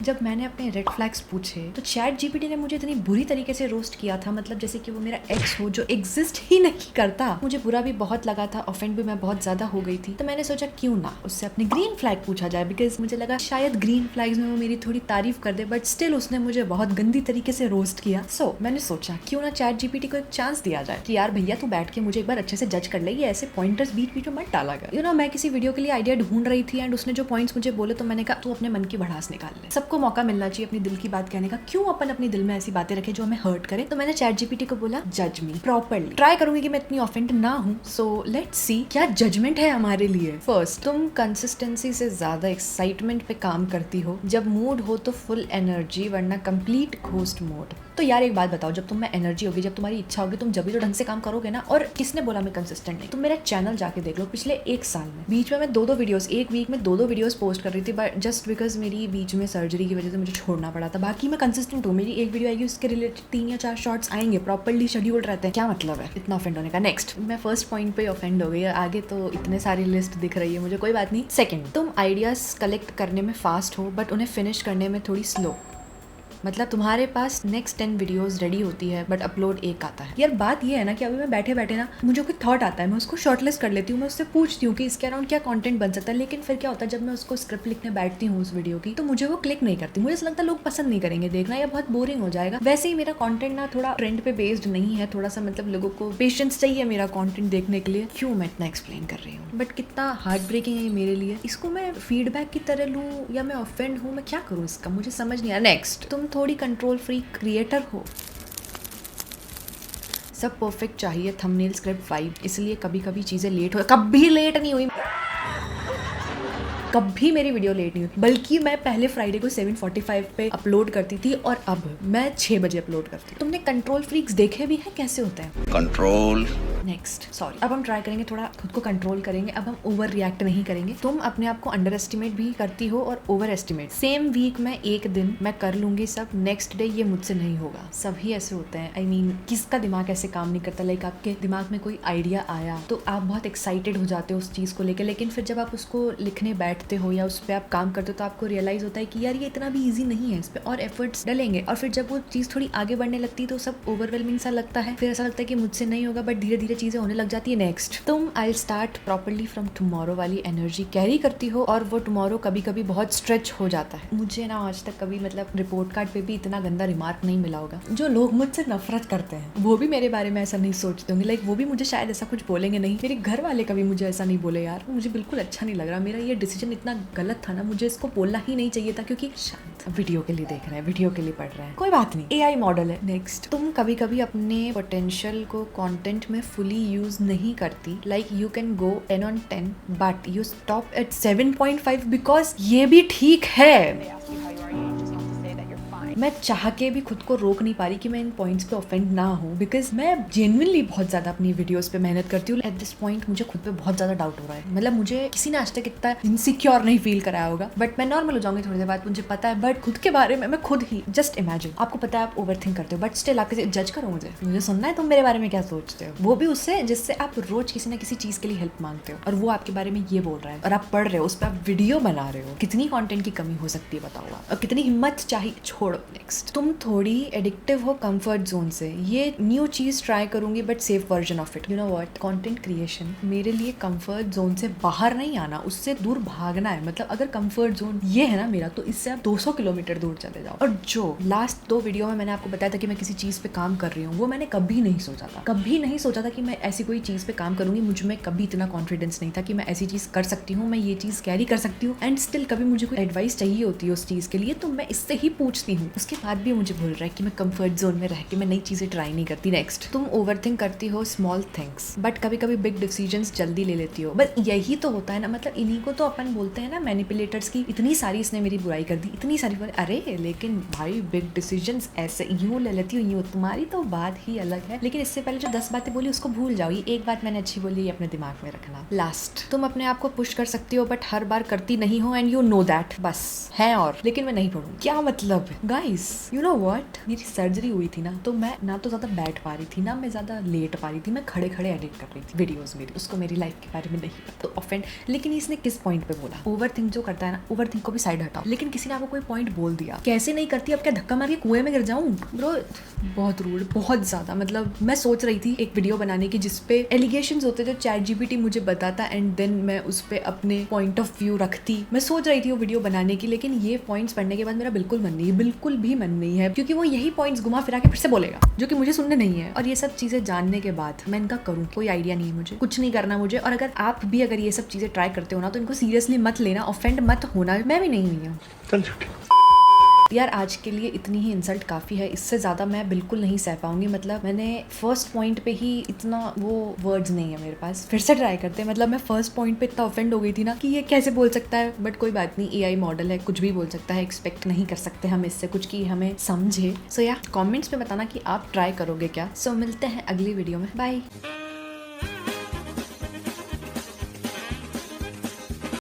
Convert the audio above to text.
जब मैंने अपने रेड फ्लैग्स पूछे तो चैट जीपीटी ने मुझे इतनी बुरी तरीके से रोस्ट किया था, मतलब जैसे कि वो मेरा एक्स हो जो एग्जिस्ट ही नहीं करता। मुझे बुरा भी बहुत लगा था, ऑफेंड भी मैं बहुत ज्यादा हो गई थी। तो मैंने सोचा क्यों ना उससे अपने ग्रीन फ्लैग पूछा जाए, बिकॉज मुझे लगा शायद ग्रीन फ्लैग्स में वो मेरी थोड़ी तारीफ कर दे, बट स्टिल उसने मुझे बहुत गंदी तरीके से रोस्ट किया। सो मैंने सोचा क्यों ना चैट जीपीटी को एक चांस दिया जाए कि यार भैया तू बैठ के मुझे एक बार अच्छे से जज कर ले, ये ऐसे पॉइंटर्स बीच बीच में मत डाला कर। यू नो मैं किसी वीडियो के लिए आइडिया ढूंढ रही थी एंड उसने जो पॉइंट्स मुझे बोले तो मैंने कहा तू अपने मन की भड़ास निकाल ले। सबको मौका मिलना चाहिए अपनी दिल की बात कहने का, क्यों अपन अपने दिल में ऐसी बातें रखें जो हमें हर्ट करे। तो मैंने चैट जीपीटी को बोला जज मी प्रॉपर्ली, ट्राई करूंगी कि मैं इतनी ऑफेंड ना हूं। सो लेट्स सी क्या जजमेंट है हमारे लिए। फर्स्ट, तुम कंसिस्टेंसी से ज्यादा एक्साइटमेंट पे काम करती हो, जब मूड हो तो फुल एनर्जी, वरना कंप्लीट घोस्ट मोड। तो यार एक बात बताओ, जब तुम में एनर्जी होगी, जब तुम्हारी इच्छा होगी, तुम जब भी तो ढंग से काम करोगे ना। और किसने बोला मैं कंसिस्टेंट नहीं? तुम मेरा चैनल जाके देख लो, पिछले एक साल में बीच में मैं दो वीडियोस, एक वीक में दो वीडियोस पोस्ट कर रही थी, बट जस्ट बिकॉज मेरी बीच में सर्जरी की वजह से मुझे छोड़ना पड़ा था। बाकी मैं कंसिस्टेंट हूँ, मेरी एक वीडियो आएगी उसके रिलेटेड 3 या 4 शॉर्ट्स आएंगे, प्रॉपर्ली शेड्यूल्ड रहते हैं। क्या मतलब है इतना ऑफेंड होने का? नेक्स्ट, मैं फर्स्ट पॉइंट पे ऑफेंड हो गई, आगे तो इतने सारी लिस्ट दिख रही है मुझे, कोई बात नहीं। सेकंड, तुम आइडियाज कलेक्ट करने में फास्ट हो बट उन्हें फिनिश करने में थोड़ी स्लो। मतलब तुम्हारे पास नेक्स्ट 10 वीडियोस रेडी होती है बट अपलोड एक आता है। यार बात ये है ना कि अभी मैं बैठे बैठे ना मुझे कोई थॉट आता है, मैं उसको शॉर्टलिस्ट कर लेती हूँ, मैं उससे पूछती हूँ कि इसके अराउंड क्या कंटेंट बन सकता है। लेकिन फिर क्या होता है, जब मैं उसको स्क्रिप्ट लिखने बैठती हूँ उस वीडियो की, तो मुझे वो क्लिक नहीं करती। मुझे ऐसा लगता है लोग पसंद नहीं करेंगे देखना, या बहुत बोरिंग हो जाएगा। वैसे ही मेरा कॉन्टेंट ना थोड़ा ट्रेंड पे बेस्ड नहीं है, थोड़ा सा मतलब लोगों को पेशेंस चाहिए मेरा कॉन्टेंट देखने के लिए। क्यों मैं इतना एक्सप्लेन कर रही हूँ, बट कितना हार्ट ब्रेकिंग है ये मेरे लिए। इसको मैं फीडबैक की तरह लूँ या मैं ऑफेंड हूँ, मैं क्या करूँ इसका, मुझे समझ नहीं आया। नेक्स्ट, तुम थोड़ी कंट्रोल फ्री क्रिएटर हो, सब परफेक्ट चाहिए, थंबनेल स्क्रिप्ट वाइब, इसलिए कभी कभी चीजें लेट हो। कभी लेट नहीं हुई, कभी मेरी वीडियो लेट नहीं हुई, बल्कि मैं पहले फ्राइडे को 7:45 पे अपलोड करती थी और अब मैं 6 बजे अपलोड करती हूँ। तुमने कंट्रोल फ्रीक्स देखे भी हैं कैसे होते हैं? कंट्रोल। नेक्स्ट, सॉरी, अब हम ट्राई करेंगे थोड़ा खुद को कंट्रोल करेंगे, अब हम ओवर रिएक्ट नहीं करेंगे। तुम अपने आप को अंडर एस्टिमेट भी करती हो और ओवर एस्टिमेट। सेम वीक में एक दिन मैं कर लूंगी सब, नेक्स्ट डे ये मुझसे नहीं होगा। सभी ऐसे होते हैं। आई मीन किसका दिमाग ऐसे काम नहीं करता? लाइक आपके दिमाग में कोई आइडिया आया तो आप बहुत एक्साइटेड हो जाते हो उस चीज को लेकर, लेकिन फिर जब आप उसको लिखने बैठते हो या उस पर आप काम करते हो तो आपको रियलाइज होता है कि यार ये इतना भी ईजी नहीं है, इस पर और एफर्ट्स डलेंगे। और फिर जब वो चीज थोड़ी आगे बढ़ने लगती है तो सब ओवरवेलमिंग सा लगता है, फिर ऐसा लगता है कि मुझसे नहीं होगा, बट धीरे धीरे चीजें होने लग जाती है। नेक्स्ट, तुम I start properly from tomorrow वाली एनर्जी कैरी करती हो और वो टुमारो कभी कभी बहुत स्ट्रेच हो जाता है। मुझे ना आज तक कभी मतलब रिपोर्ट कार्ड पे भी इतना गंदा रिमार्क नहीं मिला होगा। जो लोग मुझसे नफरत करते हैं वो भी मेरे बारे में ऐसा नहीं सोचते होंगे, लाइक वो भी मुझे शायद ऐसा कुछ बोलेंगे नहीं। मेरे घर वाले कभी मुझे ऐसा नहीं बोले यार, मुझे बिल्कुल अच्छा नहीं लग रहा, मेरा ये डिसीजन इतना गलत था ना, मुझे इसको बोलना ही नहीं चाहिए था। क्योंकि शांत वीडियो के लिए देख रहे हैं, वीडियो के लिए पढ़ रहे हैं, कोई बात नहीं, एआई मॉडल है। नेक्स्ट, तुम कभी कभी अपने पोटेंशियल को कंटेंट में फुली यूज नहीं करती। Like you can go 10 on 10 but you stop at 7.5 because ये भी ठीक है। मैं चाह के भी खुद को रोक नहीं पा रही कि मैं इन पॉइंट्स पे ऑफेंड ना हूँ, बिकॉज मैं जेन्युइनली बहुत ज्यादा अपनी वीडियोस पे मेहनत करती हूँ। एट दिस पॉइंट मुझे खुद पे बहुत ज्यादा डाउट हो रहा है, मतलब मुझे किसी ने आज तक इतना इनसिक्योर नहीं फील कराया होगा, बट मैं नॉर्मल हो जाऊंगी थोड़ी देर बाद, मुझे पता है। बट खुद के बारे में मैं खुद ही जस्ट इमेजिन, आपको पता है आप ओवर थिंक करते हो, बट स्टिल आप किसी जज करो मुझे सुनना है तुम मेरे बारे में क्या सोचते हो, वो भी उससे जिससे आप रोज किसी ना किसी चीज के लिए हेल्प मांगते हो, और वो आपके बारे में ये बोल रहा है और आप पढ़ रहे हो, उस पर आप वीडियो बना रहे हो। कितनी कॉन्टेंट की कमी हो सकती है बताओ आप, और कितनी हिम्मत चाहिए। छोड़ो। नेक्स्ट, तुम थोड़ी एडिक्टिव हो कंफर्ट जोन से। ये न्यू चीज ट्राई करूंगी but safe version of it. You know what, content creation मेरे लिए कंफर्ट जोन से बाहर नहीं आना, उससे दूर भागना है। मतलब अगर कंफर्ट जोन ये है ना मेरा, तो इससे आप 200 किलोमीटर दूर चले जाओ। और जो लास्ट 2 वीडियो में मैंने आपको बताया था कि मैं किसी चीज पे काम कर रही हूँ, वो मैंने कभी नहीं सोचा था, कभी नहीं सोचा था कि मैं ऐसी कोई चीज पे काम करूंगी। मुझ में कभी इतना कॉन्फिडेंस नहीं था कि मैं ऐसी चीज कर सकती हूँ, मैं ये चीज कैरी कर सकती हूँ। एंड स्टिल कभी मुझे कोई एडवाइस चाहिए होती है उस चीज के लिए तो मैं इससे ही पूछती हूँ। उसके बाद भी मुझे भूल रहा है कि मैं कंफर्ट जोन में रह के मैं नई चीजें ट्राई नहीं करती। नेक्स्ट, तुम ओवरथिंक करती हो स्मॉल थिंग्स बट कभी कभी बिग डिसीजंस जल्दी ले लेती हो। बस यही तो होता है ना, मतलब इन्हीं को तो अपन बोलते हैं ना मैनिपुलेटर्स की। इतनी सारी इसने मेरी बुराई कर दी, इतनी सारी अरे लेकिन भाई बिग डिसीजंस ऐसे यूं ले लेती हो, यूं। तुम्हारी तो बात ही अलग है, लेकिन इससे पहले जो 10 बातें बोली उसको भूल जाओ। ये एक बात मैंने अच्छी बोली, ये अपने दिमाग में रखना। लास्ट, तुम अपने आप को पुश कर सकती हो बट हर बार करती नहीं हो एंड यू नो दैट। बस है और लेकिन मैं नहीं पढ़ूँ। क्या मतलब गाइस यू नो व्हाट, मेरी सर्जरी हुई थी ना, तो मैं ना तो ज्यादा बैठ पा रही थी ना मैं ज्यादा लेट पा रही थी, मैं खड़े खड़े एडिट कर रही थी वीडियोस मेरी। उसको मेरी लाइफ के बारे में नहीं पता तो ऑफेंड। लेकिन इसने किस पॉइंट पे बोला? ओवर थिंक जो करता है ना, ओवर थिंक को भी साइड हटाओ। लेकिन किसी ने आपको कोई पॉइंट बोल दिया, कैसे नहीं करती, अब क्या धक्का मार के कुएं में गिर जाऊं? ब्रो बहुत रूड, बहुत ज्यादा। मतलब मैं सोच रही थी एक वीडियो बनाने की जिसपे एलिगेशंस होते जो चैट जीपीटी मुझे बताता एंड देन मैं उस पे अपने पॉइंट ऑफ व्यू रखती। मैं सोच रही थी वो वीडियो बनाने की, लेकिन ये पॉइंट्स पढ़ने के बाद मेरा बिल्कुल मन नहीं है, बिल्कुल भी मन नहीं है, क्योंकि वो यही पॉइंट्स घुमा फिरा के फिर से बोलेगा जो कि मुझे सुनने नहीं है। और ये सब चीजें जानने के बाद मैं इनका करूँ कोई आइडिया नहीं है, मुझे कुछ नहीं करना मुझे। और अगर आप भी अगर ये सब चीजें ट्राई करते हो ना तो इनको सीरियसली मत लेना, ऑफेंड मत होना। मैं भी नहीं हुई हूँ यार। आज के लिए इतनी ही इंसल्ट काफ़ी है, इससे ज़्यादा मैं बिल्कुल नहीं सह पाऊंगी। मतलब मैंने फर्स्ट पॉइंट पे ही इतना वो वर्ड्स नहीं है मेरे पास। फिर से ट्राई करते हैं। मतलब मैं फर्स्ट पॉइंट पे इतना ऑफेंड हो गई थी ना कि ये कैसे बोल सकता है, बट कोई बात नहीं, एआई मॉडल है, कुछ भी बोल सकता है। एक्सपेक्ट नहीं कर सकते हम इससे कुछ कि हमें समझे। सो या कॉमेंट्स में बताना कि आप ट्राई करोगे क्या। सो मिलते हैं अगली वीडियो में, बाय।